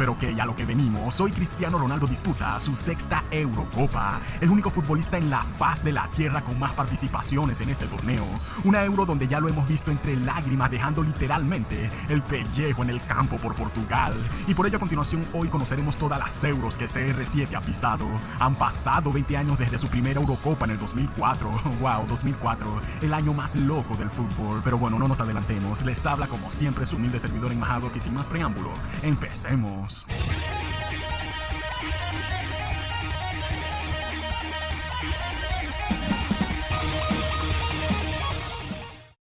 Pero que a lo que venimos, hoy Cristiano Ronaldo disputa su sexta Eurocopa, el único futbolista en la faz de la tierra con más participaciones en este torneo. Una Euro donde ya lo hemos visto entre lágrimas, dejando literalmente el pellejo en el campo por Portugal. Y por ello a continuación hoy conoceremos todas las Euros que CR7 ha pisado. Han pasado 20 años desde su primera Eurocopa en el 2004. Wow, 2004, el año más loco del fútbol. Pero bueno, no nos adelantemos, les habla como siempre su humilde servidor enmajado, que sin más preámbulo, empecemos.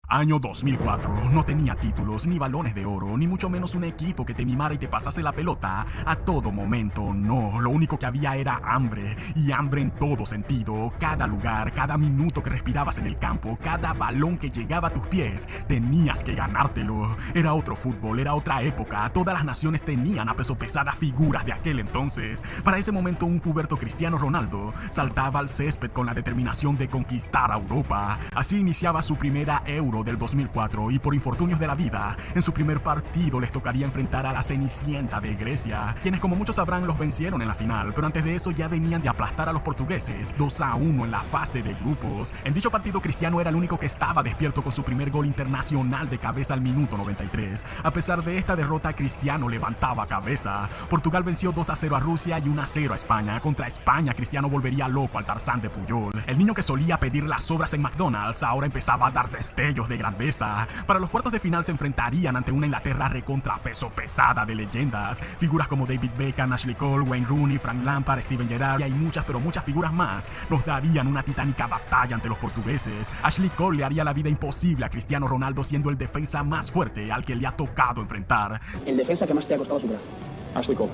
Año 2004, no tenía títulos, ni balones de oro, ni mucho menos un equipo que te mimara y te pasase la pelota a todo momento. No, lo único que había era hambre, y hambre en todo sentido. Cada lugar, cada minuto que respirabas en el campo, cada balón que llegaba a tus pies, tenías que ganártelo. Era otro fútbol, era otra época, todas las naciones tenían a peso pesada figuras de aquel entonces. Para ese momento un puberto Cristiano Ronaldo saltaba al césped con la determinación de conquistar a Europa. Así iniciaba su primera Euro del 2004 y por infortunios de la vida, en su primer partido les tocaría enfrentar a la Cenicienta de Grecia, quienes como muchos sabrán los vencieron en la final, pero antes de eso ya venían de aplastar a los portugueses 2-1 en la fase de grupos. En dicho partido Cristiano era el único que estaba despierto con su primer gol internacional de cabeza al minuto 93. A pesar de esta derrota, Cristiano levantaba cabeza. Portugal venció 2-0 a Rusia y 1-0 a España. Contra España, Cristiano volvería loco al Tarzán de Puyol. El niño que solía pedir las obras en McDonald's ahora empezaba a dar destellos de grandeza. Para los cuartos de final se enfrentarían ante una Inglaterra recontra peso pesada de leyendas, figuras como David Beckham, Ashley Cole, Wayne Rooney, Frank Lampard, Steven Gerrard, y hay muchas pero muchas figuras más. Nos darían una titánica batalla ante los portugueses. Ashley Cole le haría la vida imposible a Cristiano Ronaldo, siendo el defensa más fuerte al que le ha tocado enfrentar. El defensa que más te ha costado superar, Ashley Cole.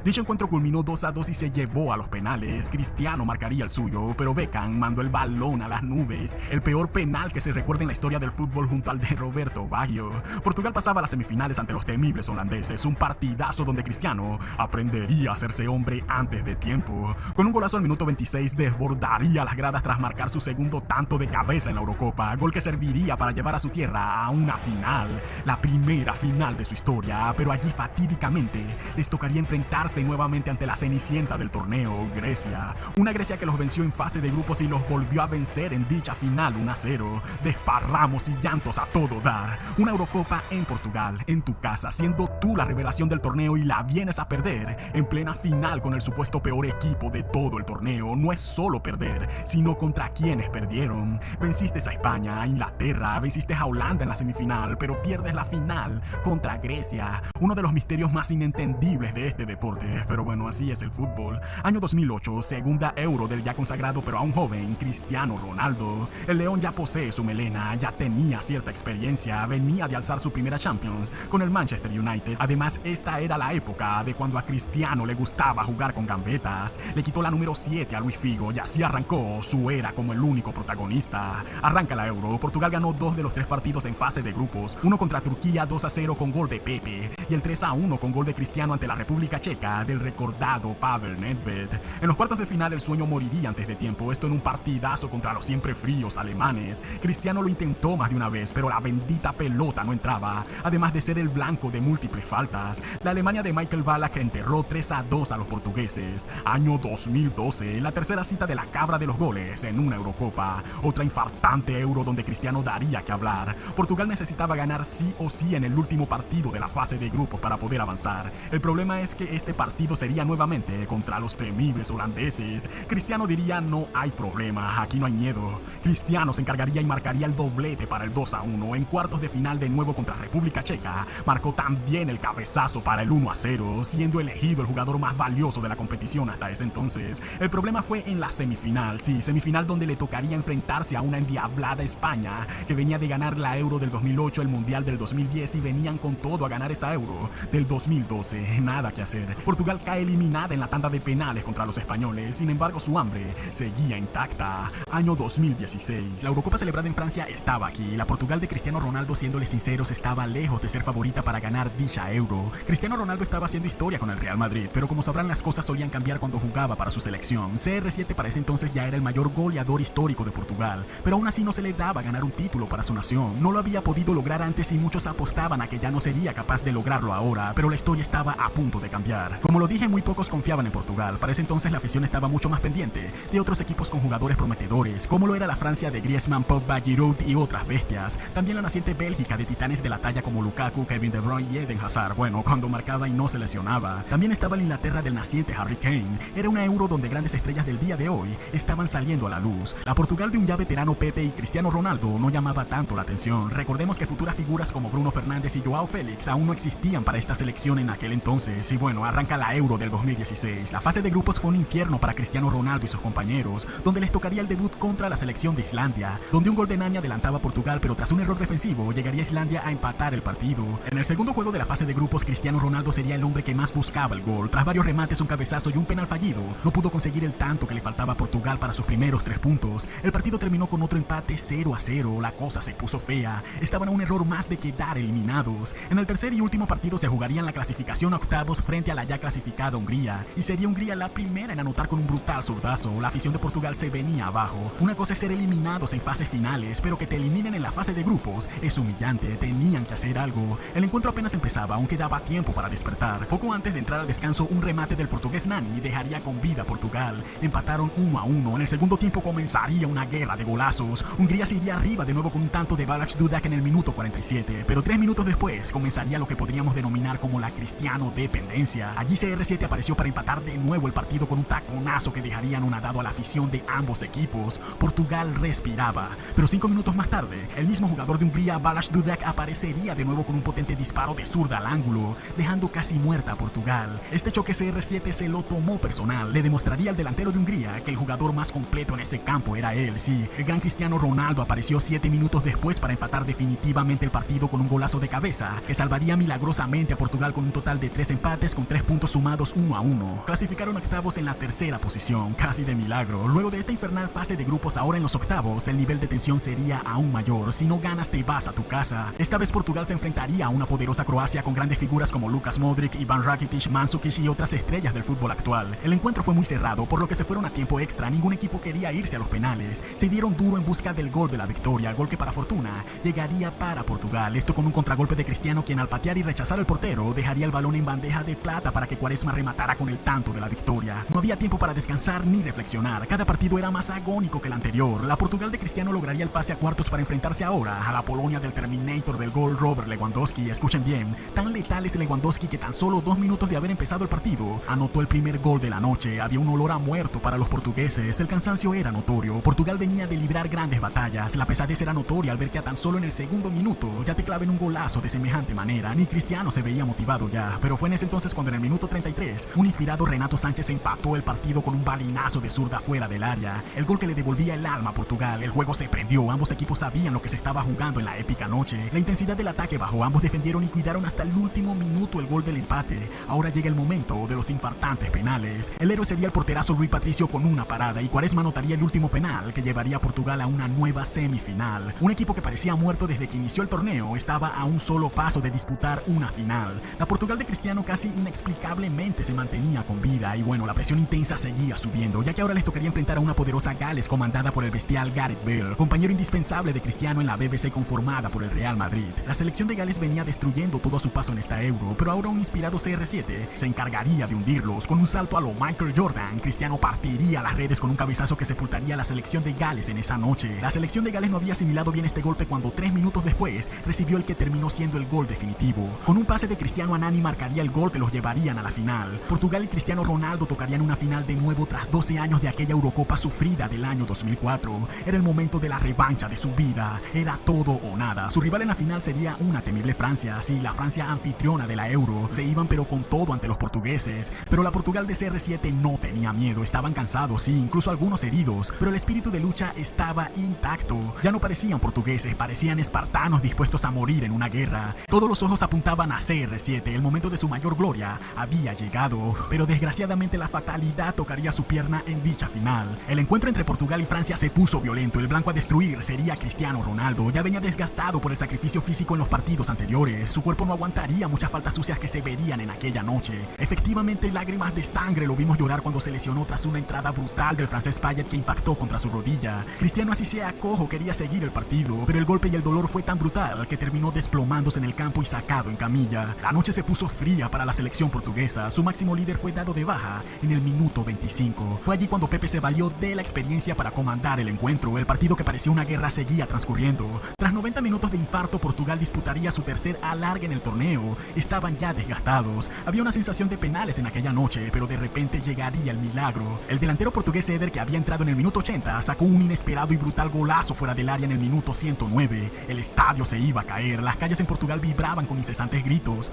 Dicho encuentro culminó 2-2 y se llevó a los penales. Cristiano marcaría el suyo, pero Beckham mandó el balón a las nubes. El peor penal que se recuerda en la historia del fútbol junto al de Roberto Baggio. Portugal pasaba a las semifinales ante los temibles holandeses. Un partidazo donde Cristiano aprendería a hacerse hombre antes de tiempo. Con un golazo al minuto 26 desbordaría las gradas tras marcar su segundo tanto de cabeza en la Eurocopa. Gol que serviría para llevar a su tierra a una final. La primera final de su historia, pero allí fatídicamente les tocaría enfrentarse nuevamente ante la Cenicienta del torneo, Grecia. Una Grecia que los venció en fase de grupos y los volvió a vencer en dicha final 1-0. Desparramos y llantos a todo dar. Una Eurocopa en Portugal, en tu casa, siendo tú la revelación del torneo y la vienes a perder en plena final con el supuesto peor equipo de todo el torneo. No es solo perder, sino contra quienes perdieron. Venciste a España, a Inglaterra, venciste a Holanda en la semifinal, pero pierdes la final contra Grecia. Uno de los misterios más inentendibles de este deporte. Pero bueno, así es el fútbol. Año 2008, segunda Euro del ya consagrado pero aún joven Cristiano Ronaldo. El león ya posee su melena, ya tenía cierta experiencia, venía de alzar su primera Champions con el Manchester United. Además, esta era la época de cuando a Cristiano le gustaba jugar con gambetas. Le quitó la número 7 a Luis Figo y así arrancó su era como el único protagonista. Arranca la Euro, Portugal ganó 2 de los 3 partidos en fase de grupos, uno contra Turquía 2-0 con gol de Pepe y el 3-1 con gol de Cristiano ante la República Checa del recordado Pavel Nedved. En los cuartos de final el sueño moriría antes de tiempo, esto en un partidazo contra los siempre fríos alemanes. Cristiano lo intentó más de una vez, pero la bendita pelota no entraba, además de ser el blanco de múltiples faltas. La Alemania de Michael Ballack enterró 3-2 a los portugueses. Año 2012, la tercera cita de la cabra de los goles en una Eurocopa, otra infartante Euro donde Cristiano daría que hablar. Portugal necesitaba ganar sí o sí en el último partido de la fase de grupos para poder avanzar. El problema es que este partido sería nuevamente contra los temibles holandeses. Cristiano diría: no hay problema, aquí no hay miedo. Cristiano se encargaría y marcaría el doblete para el 2-1. En cuartos de final de nuevo contra República Checa, marcó también el cabezazo para el 1-0, siendo elegido el jugador más valioso de la competición hasta ese entonces. El problema fue en la semifinal, sí, semifinal donde le tocaría enfrentarse a una endiablada España que venía de ganar la Euro del 2008, el Mundial del 2010 y venían con todo a ganar esa Euro del 2012. Nada que hacer. Portugal cae eliminada en la tanda de penales contra los españoles, sin embargo su hambre seguía intacta. Año 2016. La Eurocopa celebrada en Francia estaba aquí. La Portugal de Cristiano Ronaldo, siéndoles sinceros, estaba lejos de ser favorita para ganar dicha Euro. Cristiano Ronaldo estaba haciendo historia con el Real Madrid, pero como sabrán, las cosas solían cambiar cuando jugaba para su selección. CR7 para ese entonces ya era el mayor goleador histórico de Portugal, pero aún así no se le daba ganar un título para su nación. No lo había podido lograr antes y muchos apostaban a que ya no sería capaz de lograrlo ahora, pero la historia estaba a punto de cambiar. Como lo dije, muy pocos confiaban en Portugal. Para ese entonces la afición estaba mucho más pendiente de otros equipos con jugadores prometedores, como lo era la Francia de Griezmann, Pogba, Giroud y otras bestias. También la naciente Bélgica de titanes de la talla como Lukaku, Kevin De Bruyne y Eden Hazard, bueno, cuando marcaba y no se lesionaba. También estaba la Inglaterra del naciente Harry Kane. Era una Euro donde grandes estrellas del día de hoy estaban saliendo a la luz. La Portugal de un ya veterano Pepe y Cristiano Ronaldo no llamaba tanto la atención. Recordemos que futuras figuras como Bruno Fernández y Joao Félix aún no existían para esta selección en aquel entonces. Y bueno, arranca la Euro del 2016. La fase de grupos fue un infierno para Cristiano Ronaldo y sus compañeros, donde les tocaría el debut contra la selección de Islandia, donde un gol de Nani adelantaba a Portugal, pero tras un error defensivo llegaría Islandia a empatar el partido. En el segundo juego de la fase de grupos, Cristiano Ronaldo sería el hombre que más buscaba el gol. Tras varios remates, un cabezazo y un penal fallido, no pudo conseguir el tanto que le faltaba a Portugal para sus primeros 3 puntos. El partido terminó con otro empate 0-0. La cosa se puso fea. Estaban a un error más de quedar eliminados. En el tercer y último partido se jugarían la clasificación a octavos frente a la ya clasificada Hungría, y sería Hungría la primera en anotar con un brutal zurdazo. La afición de Portugal se venía abajo. Una cosa es ser eliminados en fases finales, pero que te eliminen en la fase de grupos es humillante. Tenían que hacer algo. El encuentro apenas empezaba, aunque daba tiempo para despertar. Poco antes de entrar al descanso, un remate del portugués Nani dejaría con vida a Portugal. Empataron 1-1. En el segundo tiempo comenzaría una guerra de golazos. Hungría se iría arriba de nuevo con un tanto de Balázs Dudak en el minuto 47, pero 3 minutos después comenzaría lo que podríamos denominar como la Cristiano dependencia. Allí CR7 apareció para empatar de nuevo el partido con un taconazo que dejaría anonadado a la afición de ambos equipos. Portugal respiraba, pero 5 minutos más tarde, el mismo jugador de Hungría, Balázs Dudak, aparecería de nuevo con un potente disparo de zurda al ángulo, dejando casi muerta a Portugal. Este choque CR7 se lo tomó personal. Le demostraría al delantero de Hungría que el jugador más completo en ese campo era él. Sí, el gran Cristiano Ronaldo apareció 7 minutos después para empatar definitivamente el partido con un golazo de cabeza que salvaría milagrosamente a Portugal con un total de 3 empates con 3 puntos sumados 1-1. Clasificaron octavos en la tercera posición, casi de milagro. Luego de esta infernal fase de grupos, ahora en los octavos, el nivel de tensión sería aún mayor. Si no ganas, te vas a tu casa. Esta vez Portugal se enfrentaría a una poderosa Croacia con grandes figuras como Lukas Modric, Ivan Rakitic, Mandzukic y otras estrellas del fútbol actual. El encuentro fue muy cerrado, por lo que se fueron a tiempo extra. Ningún equipo quería irse a los penales. Se dieron duro en busca del gol de la victoria, gol que para fortuna llegaría para Portugal. Esto con un contragolpe de Cristiano, quien al patear y rechazar al portero dejaría el balón en bandeja de plata para que Quaresma rematara con el tanto de la victoria. No había tiempo para descansar ni reflexionar. Cada partido era más agónico que el anterior. La Portugal de Cristiano lograría el pase a cuartos para enfrentarse ahora a la Polonia del Terminator del gol, Robert Lewandowski. Escuchen bien, tan letal es Lewandowski que tan solo 2 minutos de haber empezado el partido anotó el primer gol de la noche. Había un olor a muerto para los portugueses. El cansancio era notorio. Portugal venía de librar grandes batallas. La pesadez era notoria al ver que a tan solo en el segundo minuto ya te claven un golazo de semejante manera. Ni Cristiano se veía motivado ya, pero fue en ese entonces cuando en el minuto 33 un inspirado Renato Sánchez empató el partido con un balinazo de zurda fuera del área, el gol que le devolvía el alma a Portugal. El juego se prendió, ambos equipos sabían lo que se estaba jugando en la épica noche. La intensidad del ataque bajó, ambos defendieron y cuidaron hasta el último minuto el gol del empate. Ahora llega el momento de los infartantes penales. El héroe sería el porterazo Rui Patricio con una parada, y Quaresma anotaría el último penal que llevaría a Portugal a una nueva semifinal. Un equipo que parecía muerto desde que inició el torneo estaba a un solo paso de disputar una final. La Portugal de Cristiano casi inexplicablemente se mantenía con vida, y bueno, la presión intensa seguía subiendo, ya que ahora les tocaría enfrentar a una poderosa Gales comandada por el bestial Gareth Bale, compañero indispensable de Cristiano en la BBC conformada por el Real Madrid. La selección de Gales venía destruyendo todo a su paso en esta Euro, pero ahora un inspirado CR7 se encargaría de hundirlos. Con un salto a lo Michael Jordan, Cristiano partiría las redes con un cabezazo que sepultaría a la selección de Gales en esa noche. La selección de Gales no había asimilado bien este golpe cuando 3 minutos después recibió el que terminó siendo el gol definitivo. Con un pase de Cristiano a Nani marcaría el gol que los llevarían a la final. Portugal y Cristiano Ronaldo tocarían una final de nuevo tras 12 años de aquella Eurocopa sufrida del año 2004. Era el momento de la revancha de su vida. Era todo o nada. Su rival en la final sería una temible Francia, sí, la Francia anfitriona de la Euro. Se iban pero con todo ante los portugueses. Pero la Portugal de CR7 no tenía miedo. Estaban cansados, sí, incluso algunos heridos, pero el espíritu de lucha estaba intacto. Ya no parecían portugueses, parecían espartanos dispuestos a morir en una guerra. Todos los ojos apuntaban a CR7. El momento de su mayor gloria había llegado, pero desgraciadamente la fatalidad tocaría su pierna en dicha final. El encuentro entre Portugal y Francia se puso violento. El blanco a destruir sería Cristiano Ronaldo. Ya venía desgastado por el sacrificio físico en los partidos anteriores. Su cuerpo no aguantaría muchas faltas sucias que se verían en aquella noche. Efectivamente, lágrimas de sangre lo vimos llorar cuando se lesionó tras una entrada brutal del francés Payet que impactó contra su rodilla. Cristiano, así sea cojo, quería seguir el partido, pero el golpe y el dolor fue tan brutal que terminó desplomándose en el campo y sacado en camilla. La noche se puso fría para la selección portuguesa. Su máximo líder fue dado de baja en el minuto 25. Fue allí cuando Pepe se valió de la experiencia para comandar el encuentro. El partido, que parecía una guerra, seguía transcurriendo. Tras 90 minutos de infarto, Portugal disputaría su tercer alargue en el torneo. Estaban ya desgastados. Había una sensación de penales en aquella noche, pero de repente llegaría el milagro. El delantero portugués Eder, que había entrado en el minuto 80, sacó un inesperado y brutal golazo fuera del área en el minuto 109. El estadio se iba a caer. Las calles en Portugal vibraban con incesantes gritos.